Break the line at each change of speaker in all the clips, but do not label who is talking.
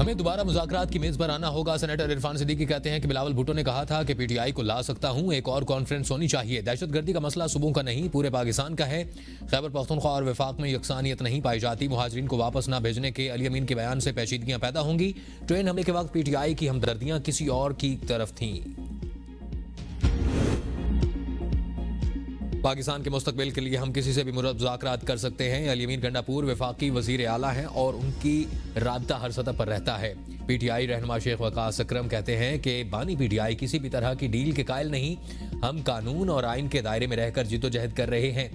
हमें दोबारा मुज़ाकरात की मेज़ पर आना होगा। सेनेटर इरफान सिद्दीकी कहते हैं कि बिलावल भुट्टो ने कहा था कि पीटीआई को ला सकता हूं, एक और कॉन्फ्रेंस होनी चाहिए। दहशतगर्दी का मसला सूबों का नहीं, पूरे पाकिस्तान का है। खैबर पख्तूनख्वा और वफाक में यकसानियत नहीं पाई जाती। मुहाजिरीन को वापस न भेजने के अली अमीन के बयान से पेचीदगियां पैदा होंगी। ट्रेन हमले के वक्त पीटीआई की हमदर्दियां किसी और की तरफ थीं। पाकिस्तान के मुस्तकबिल के लिए हम किसी से भी मुज़ाकरात कर सकते हैं। अली अमीन गंडापुर वफाकी वज़ीर आला हैं और उनकी राबता हर सतह पर रहता है। पीटीआई रहनुमा शेख वकास अकरम कहते हैं कि बानी पीटीआई किसी भी तरह की डील के कायल नहीं। हम कानून और आइन के दायरे में रहकर जिद्दोजहद कर रहे हैं।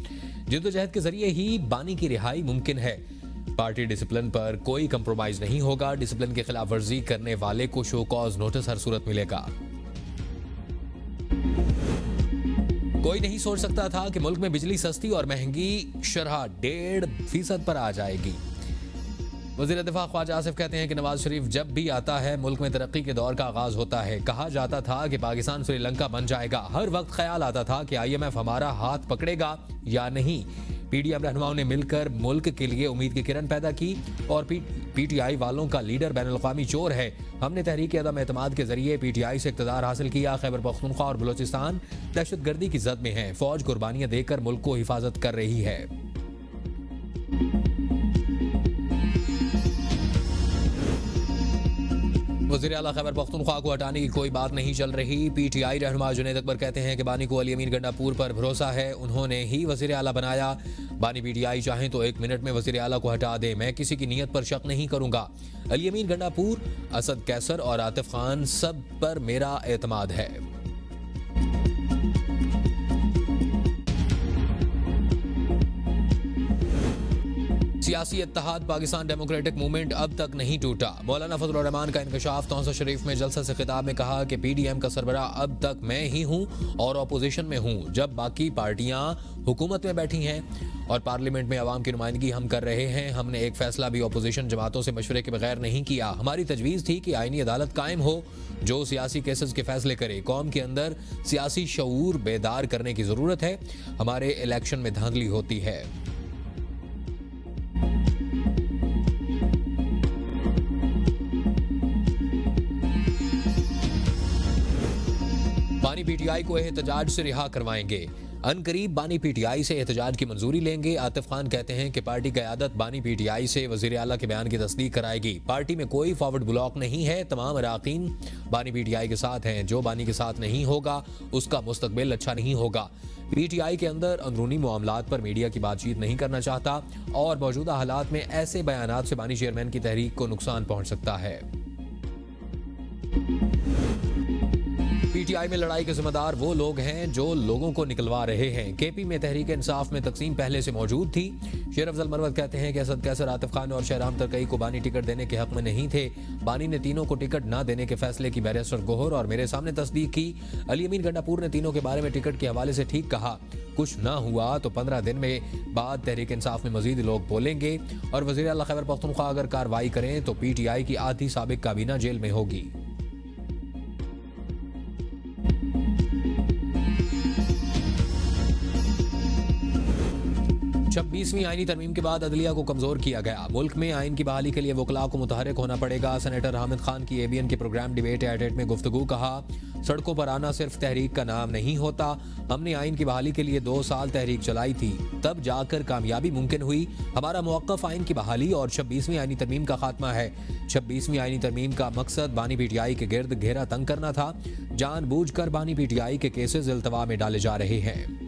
जिद्दोजहद के जरिए ही बानी की रिहाई मुमकिन है। पार्टी डिसिप्लिन पर कोई कंप्रोमाइज नहीं होगा। डिसिप्लिन की खिलाफ वर्जी करने वाले को शो कॉज नोटिस हर सूरत मिलेगा। कोई नहीं सोच सकता था कि मुल्क में बिजली सस्ती और महंगी शरह 1.5% पर आ जाएगी। वज़ीर दिफा ख्वाजा आसिफ कहते हैं कि नवाज शरीफ जब भी आता है मुल्क में तरक्की के दौर का आगाज होता है। कहा जाता था कि पाकिस्तान श्रीलंका बन जाएगा। हर वक्त ख्याल आता था कि IMF हमारा हाथ पकड़ेगा या नहीं। पीडीएम रहनुमाओं ने मिलकर मुल्क के लिए उम्मीद की किरण पैदा की और पीटीआई वालों का लीडर बैनुल-अक़वामी चोर है। हमने तहरीक अदम एतमाद के जरिए पीटीआई से इक़्तिदार हासिल किया। खैबर पख्तूनख्वा और बलोचिस्तान दहशतगर्दी की जद में है। फौज कुर्बानियां देकर मुल्क को हिफाजत कर रही है। वज़ीर आला खैबर पख्तूनख्वा को हटाने की कोई बात नहीं चल रही। पीटीआई रहनुमा जुनैद अकबर कहते हैं कि बानी को अली अमीन गंडापुर पर भरोसा है। उन्होंने ही वज़ीर आला बनाया। बानी पीटीआई चाहें तो 1 मिनट में वज़ीर आला को हटा दे। मैं किसी की नीयत पर शक नहीं करूंगा। अली अमीन गंडापुर, असद कैसर और आतिफ खान सब पर मेरा एतमाद है। सियासी इत्तेहाद पाकिस्तान डेमोक्रेटिक मूवमेंट अब तक नहीं टूटा। मौलाना फजल उर रहमान का इंकशाफ तौसा शरीफ में जलसा से खिताब में कहा कि पीडीएम का सरबराह अब तक मैं ही हूं और अपोजिशन में हूं, जब बाकी पार्टियां हुकूमत में बैठी हैं और पार्लियामेंट में अवाम की नुमाइंदगी हम कर रहे हैं। हमने एक फैसला भी अपोजिशन जमातों से मशवरे के बगैर नहीं किया। हमारी तजवीज़ थी कि आईनी अदालत कायम हो जो सियासी केसेस के फैसले करे। कौम के अंदर सियासी शऊर बेदार करने की ज़रूरत है। हमारे इलेक्शन में धांधली होती है। बानी पीटीआई को एहतजाज से रिहा करवाएंगे। अनकरीब बानी पीटीआई से एहतजाज की मंजूरी लेंगे। आतिफ खान कहते हैं कि पार्टी क़यादत बानी पीटीआई से वज़ीर आला के बयान की तस्दीक कराएगी। पार्टी में कोई फॉरवर्ड ब्लॉक नहीं है। तमाम अराकीन बानी पीटीआई के साथ हैं। जो बानी के साथ नहीं होगा उसका मुस्तकबिल अच्छा नहीं होगा। पीटीआई के अंदर अंदरूनी मामलात पर मीडिया की बातचीत नहीं करना चाहता और मौजूदा हालात में ऐसे बयानात से बानी चेयरमैन की तहरीक को नुकसान पहुंच सकता है। पीटीआई में लड़ाई के जिम्मेदार वो लोग हैं जो लोगों को निकलवा रहे हैं। केपी में तहरीक इंसाफ में तकसीम पहले से मौजूद थी। शेर अफजल मरवत कहते हैं कि असद कैसर, आतिफ खान और शहराम तरकई को बानी टिकट देने के हक में नहीं थे। बानी ने तीनों को टिकट न देने के फैसले की बैरिस्टर गोहर और मेरे सामने तस्दीक की। अली अमीन गंडापुर ने तीनों के बारे में टिकट के हवाले से ठीक कहा। कुछ ना हुआ तो 15 दिन में बाद तहरीक इंसाफ में मजीद लोग बोलेंगे और वज़ीर आला खैबर पख्तूनख्वा अगर कार्रवाई करें तो पीटीआई की आधी साबिक काबीना जेल में होगी। 26वीं आईनी तरमीम के बाद अदलिया को कमजोर किया गया। मुल्क में आइन की बहाली के लिए वकला को मुतहरिक होना पड़ेगा। सेनेटर हामिद खान की ABN के प्रोग्राम डिबेट एट में गुफ्तगू। कहा, सड़कों पर आना सिर्फ तहरीक का नाम नहीं होता। हमने आइन की बहाली के लिए 2 साल तहरीक चलाई थी, तब जाकर कामयाबी मुमकिन हुई। हमारा मौक़िफ़ आइन की बहाली और 26वीं आईनी तरमीम का खात्मा है। 26वीं आईनी तरमीम का मकसद बानी पीटीआई के गिर्द घेरा तंग करना था। जानबूझकर बानी पीटीआई के केसेस इल्तवा में डाले जा रहे हैं।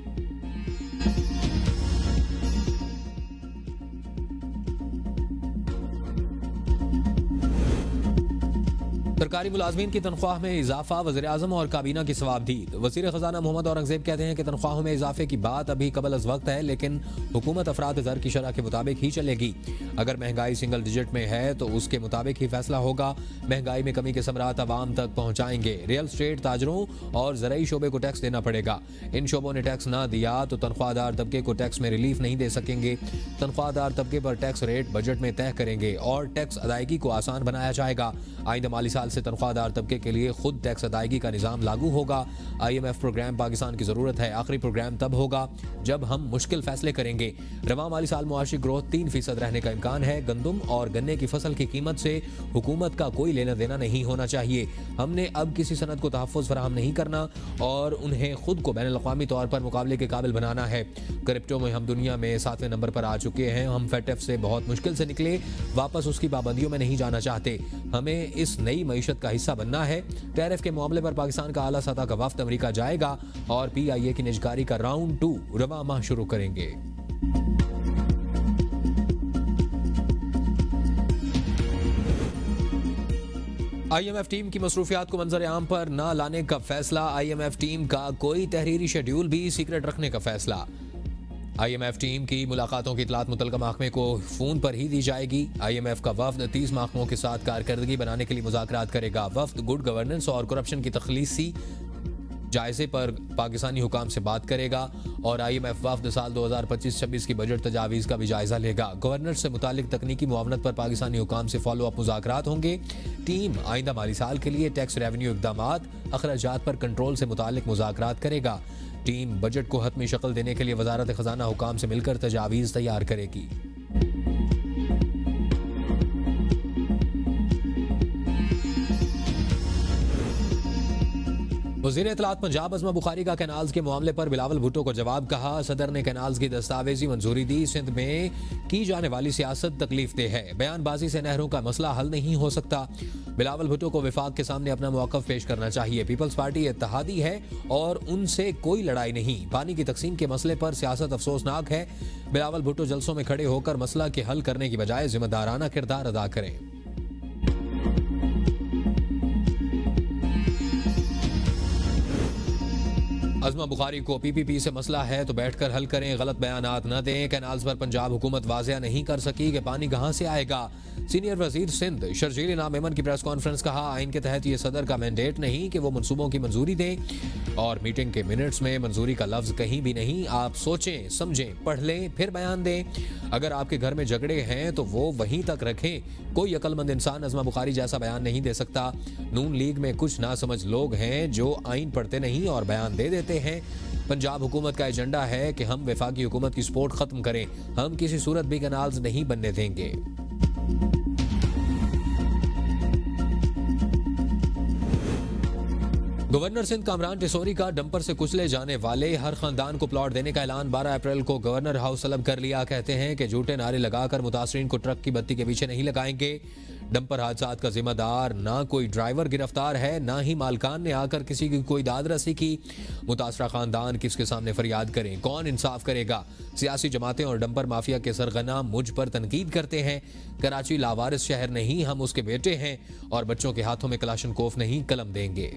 सरकारी मुलाजमीन की तनख्वाह में इजाफा, वज़ीर आज़म और काबीना की सवाबदीद। वज़ीर ख़जाना मोहम्मद औरंगज़ेब कहते हैं कि तनख्वाहों में इजाफे की बात अभी कबल अज़ वक्त है, लेकिन हुकूमत अफराद ज़र की शरह के मुताबिक ही चलेगी। अगर महंगाई सिंगल डिजिट में है तो उसके मुताबिक ही फैसला होगा। महंगाई में कमी के समरात आवाम तक पहुँचाएंगे। रियल स्टेट ताजरों और ज़रई शोबे को टैक्स देना पड़ेगा। इन शोबों ने टैक्स ना दिया तो तनख्वाहदार तबके को टैक्स में रिलीफ नहीं दे सकेंगे। तनख्वाहदार तबके पर टैक्स रेट बजट में तय करेंगे और टैक्स अदायगी को आसान बनाया जाएगा। आइंदा माली साल से तनख्वाहदार तबके के लिए खुद टैक्स अदायगी का निज़ाम लागू होगा। IMF प्रोग्राम पाकिस्तान की ज़रूरत है। आखिरी प्रोग्राम तब होगा जब हम मुश्किल फैसले करेंगे। रवां माली साल मुआशी ग्रोथ 3% रहने का इम्कान है। गंदम और गन्ने की फसल की कीमत से हुकूमत का कोई लेना देना नहीं होना चाहिए। हमने अब किसी सनद को तहफ़्फ़ुज़ फराहम नहीं करना और उन्हें खुद को बैनुल-अक़वामी तौर पर मुकाबले के काबिल बनाना है। क्रिप्टो में हम दुनिया में 7वें नंबर पर आ चुके हैं। हम FATF से बहुत मुश्किल से निकले, वापस उसकी पाबंदियों में नहीं जाना चाहते। हमें इस नई मईशत का हिस्सा बनना है। टैरिफ के मामले पर पाकिस्तान का आला सतह का वफ्द अमेरिका जाएगा और PIA की निजकारी का राउंड 2 रवां माह शुरू करेंगे। IMF टीम की मसरूफियात को मंजर आम पर न लाने का फैसला। IMF टीम का कोई तहरीरी शेड्यूल भी सीक्रेट रखने का फैसला। IMF टीम की मुलाकातों की इतलात मुतल्लिका महकमे को फ़ोन पर ही दी जाएगी। IMF का वफ्द 30 महकमों के साथ कारकर्दगी बनाने के लिए मुज़ाकरात करेगा। वफ्द गुड गवर्नेंस और करप्शन की तखलीसी जायजे पर पाकिस्तानी हुकाम से बात करेगा और IMF वफ्द साल 2025-26 की बजट तजावीज़ का भी जायजा लेगा। गवर्नर से मुतालिक तकनीकी मुआवनत पर पाकिस्तानी हुकाम से फॉलो अप मुज़ाकरात होंगे। टीम आइंदा माली साल के लिए टैक्स रेवेन्यू इक़दामात, अखराजात पर कंट्रोल से मुतालिक मुज़ाकरात करेगा। टीम बजट को हतमी शक्ल देने के लिए वजारत खजाना हुकाम से मिलकर तजावीज़ तैयार करेगी। वज़ीर इत्तलात पंजाब अज़मा बुखारी का कैनाल्स के मामले पर बिलावल भुट्टो को जवाब। कहा, सदर ने कैनाल्स की दस्तावेजी मंजूरी दी। सिंध में की जाने वाली सियासत तकलीफ देह है। बयानबाजी से नहरों का मसला हल नहीं हो सकता। बिलावल भुट्टो को विफाक के सामने अपना मौक़िफ़ पेश करना चाहिए। पीपल्स पार्टी इत्तेहादी है और उनसे कोई लड़ाई नहीं। पानी की तकसीम के मसले पर सियासत अफसोसनाक है। बिलावल भुट्टो जलसों में खड़े होकर मसला के हल करने की बजाय जिम्मेदाराना किरदार अदा करें। अज़मा बुखारी को PPP से मसला है तो बैठकर हल करें, गलत बयानात न दें। कैनाल्स पर पंजाब हुकूमत वाज़िया नहीं कर सकी कि पानी कहां से आएगा। सीनियर वजीर सिंध शर्जील इनाम मेमन की प्रेस कॉन्फ्रेंस। कहा, आइन के तहत ये सदर का मैंडेट नहीं कि वो मनसूबों की मंजूरी दें और मीटिंग के मिनट्स में मंजूरी का लफ्ज कहीं भी नहीं। आप सोचें, समझें, पढ़ लें, फिर बयान दें। अगर आपके घर में झगड़े हैं तो वो वहीं तक रखें। कोई अक्लमंद इंसान अज़मा बुखारी जैसा बयान नहीं दे सकता। नून लीग में कुछ नासमझ लोग हैं जो आइन पढ़ते नहीं और बयान दे देते हैं। पंजाब हुकूमत का एजेंडा है कि हम वफाकी हुकूमत की सपोर्ट खत्म करें। हम किसी सूरत भी कैनाल्स नहीं बनने देंगे। गवर्नर सिंध कामरान टिसोरी का डंपर से कुचले जाने वाले हर खानदान को प्लॉट देने का ऐलान 12 अप्रैल को गवर्नर हाउस तलब कर लिया। कहते हैं कि झूठे नारे लगाकर मुतासरीन को ट्रक की बत्ती के पीछे नहीं लगाएंगे। डंपर हादसात का जिम्मेदार ना कोई ड्राइवर गिरफ्तार है, ना ही मालकान ने आकर किसी की कोई दाद रसी की। मुतासरा खानदान किसके सामने फरियाद करें, कौन इंसाफ करेगा। सियासी जमातें और डंपर माफिया के सरगना मुझ पर तनकीद करते हैं। कराची लावारिस शहर नहीं, हम उसके बेटे हैं और बच्चों के हाथों में कलाशनकोफ नहीं कलम देंगे।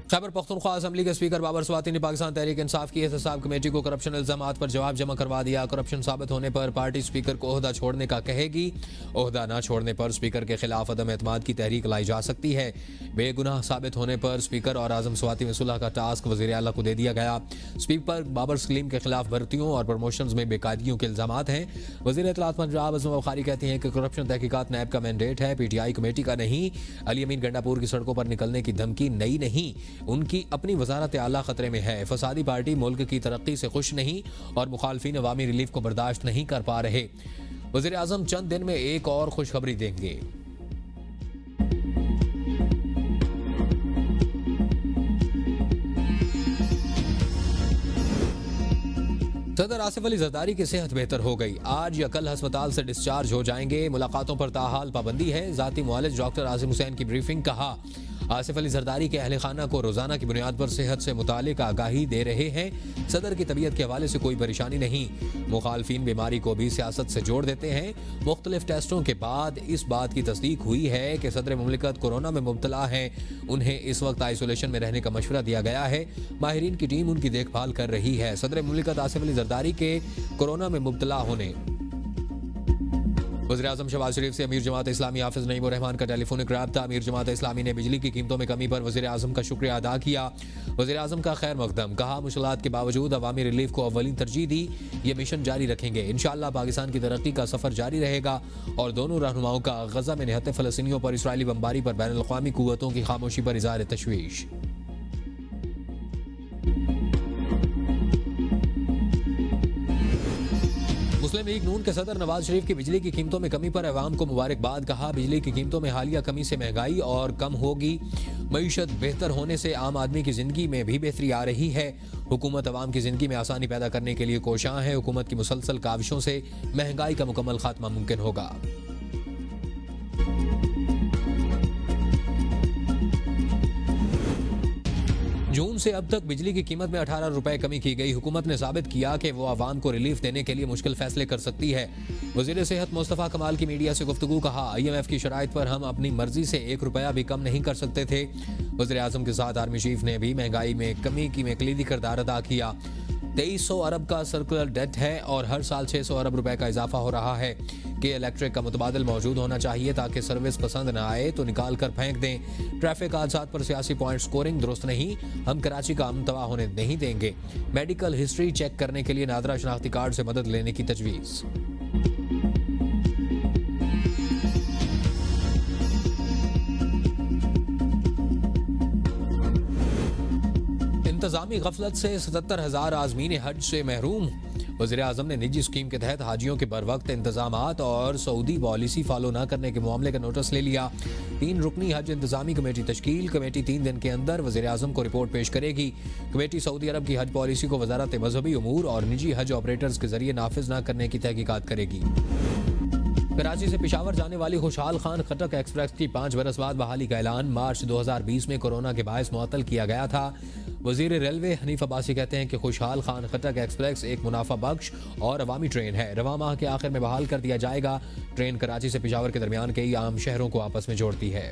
खैबर पख्तूनख्वा असम्बली के स्पीकर बाबर स्वाति ने पाकिस्तान तहरीक इंसाफ की एहतसाब कमेटी को करप्शन इल्जामात पर जवाब जमा करवा दिया। करप्शन साबित होने पर पार्टी स्पीकर को ओहदा छोड़ने का कहेगी। ओहदा न छोड़ने पर स्पीकर के खिलाफ अदम एतमाद की तहरीक लाई जा सकती है। बेगुनाह साबित होने पर स्पीकर और आजम स्वाति में सुलह का टास्क वज़ीर आला को दे दिया गया। स्पीकर बाबर सलीम के खिलाफ भर्तियों और प्रमोशंस में बेकायदगियों के इल्जामात हैं। वज़ीर इत्तलात पंजाब अज़मा बुखारी कहती हैं कि करप्शन तहकीकात नैब का मैंडेट है, PTI कमेटी का नहीं। अली अमीन गंडापुर की सड़कों पर निकलने की धमकी नई नहीं, उनकी अपनी वजारत आला खतरे में है। फसादी पार्टी मुल्क की तरक्की से खुश नहीं और मुखालफिन अवामी रिलीफ को बर्दाश्त नहीं कर पा रहे। वज़ीर आज़म चंद दिन में एक और खुशखबरी देंगे। सदर आसिफ अली जरदारी की सेहत बेहतर हो गई। आज या कल अस्पताल से डिस्चार्ज हो जाएंगे। मुलाकातों पर ताहाल पाबंदी है। जाती मुआलिज डॉक्टर आसिम हुसैन की ब्रीफिंग। कहा, आसिफ अली जरदारी के अहले खाना को रोजाना की बुनियाद पर सेहत से मुतालिक आगाही दे रहे हैं। सदर की तबीयत के हवाले से कोई परेशानी नहीं। मुखालफिन बीमारी को भी सियासत से जोड़ देते हैं। मुख्तलिफ टेस्टों के बाद इस बात की तस्दीक हुई है कि सदर मुमलिकत कोरोना में मुब्तला हैं। उन्हें इस वक्त आइसोलेशन में रहने का मशवरा दिया गया है। माहिरीन की टीम उनकी देखभाल कर रही है। सदर मुमलिकत आसिफ अली जरदारी के कोरोना में मुब्तला होने वज़ीर-ए-आज़म शहबाज शरीफ से अमीर जमात इस्लामी हाफिज़ नईमुर रहमान का टेलीफोनिक रब्ता। अमीर जमात इस्लामी ने बिजली की कीमतों में कमी पर वज़ीर-ए-आज़म का शुक्रिया अदा किया। वज़ीर-ए-आज़म का खैर मकदम, कहा मुश्किलात के बावजूद अवामी रिलीफ को अव्वलीन तरजीह दी। ये मिशन जारी रखेंगे। इंशाअल्लाह पाकिस्तान की तरक्की का सफ़र जारी रहेगा और दोनों रहनुमाओं का गज़ा में निहत्ते फ़लस्तीनियों पर इसराइली बमबारी पर बैनुल-अक़वामी क़ुव्वतों की खामोशी पर इज़हार तशवीश। मुस्लिम लीग नून के सदर नवाज शरीफ की बिजली की कीमतों में कमी पर अवाम को मुबारकबाद। कहा बिजली की कीमतों में हालिया कमी से महंगाई और कम होगी। मईशत बेहतर होने से आम आदमी की जिंदगी में भी बेहतरी आ रही है। हुकूमत अवाम की जिंदगी में आसानी पैदा करने के लिए कोशां है। हुकूमत की मुसलसल काविशों से महंगाई का मुकम्मल खात्मा मुमकिन होगा। जून से अब तक बिजली की कीमत में 18 रुपए कमी की गई। हुकूमत ने साबित किया कि वो आवाम को रिलीफ देने के लिए मुश्किल फैसले कर सकती है। वज़ीर सेहत मुस्तफ़ा कमाल की मीडिया से गुफ्तगू। कहा IMF की शराइत पर हम अपनी मर्जी से 1 रुपया भी कम नहीं कर सकते थे। वज़ीर आज़म के साथ आर्मी चीफ ने भी महंगाई में कमी की में कलीदी किरदार अदा किया। 2300 अरब का सर्कुलर डेट है और हर साल 600 अरब रुपए का इजाफा हो रहा है कि इलेक्ट्रिक का मुतबादिल मौजूद होना चाहिए ताकि सर्विस पसंद न आए तो निकाल कर फेंक दें। ट्रैफिक हादसात पर सियासी पॉइंट स्कोरिंग दुरुस्त नहीं, हम कराची का अमन तबाह होने नहीं देंगे। मेडिकल हिस्ट्री चेक करने के लिए नादरा शनाख्ती कार्ड से मदद लेने की तजवीज़। इंतजामी गफलत से 77,000 आज़मीन हज से महरूम। वज़ीर आज़म ने निजी स्कीम के तहत हाजियों के बरवक्त इंतजामात और सऊदी पॉलिसी फॉलो न करने के मामले का नोटिस ले लिया। 3 रुकनी हज इंतजामी कमेटी तश्कील। कमेटी 3 दिन के अंदर वज़ीर आज़म को रिपोर्ट पेश करेगी। कमेटी सऊदी अरब की हज पॉलिसी को वजारत मजहबी उमूर और निजी हज ऑपरेटर्स के जरिए नाफिज न करने की तहकीकात करेगी। कराची से पेशावर जाने वाली खुशहाल खान खटक एक्सप्रेस की 5 बरस बाद बहाली का ऐलान। मार्च 2020 में कोरोना के बायस मुअत्तल किया गया था। वजीर रेलवे हनीफ अब्बासी कहते हैं कि खुशहाल खान खटक एक्सप्रेस एक मुनाफा बख्श और अवामी ट्रेन है। रवां माह के आखिर में बहाल कर दिया जाएगा। ट्रेन कराची से पेशावर के दरमियान कई आम शहरों को आपस में जोड़ती है।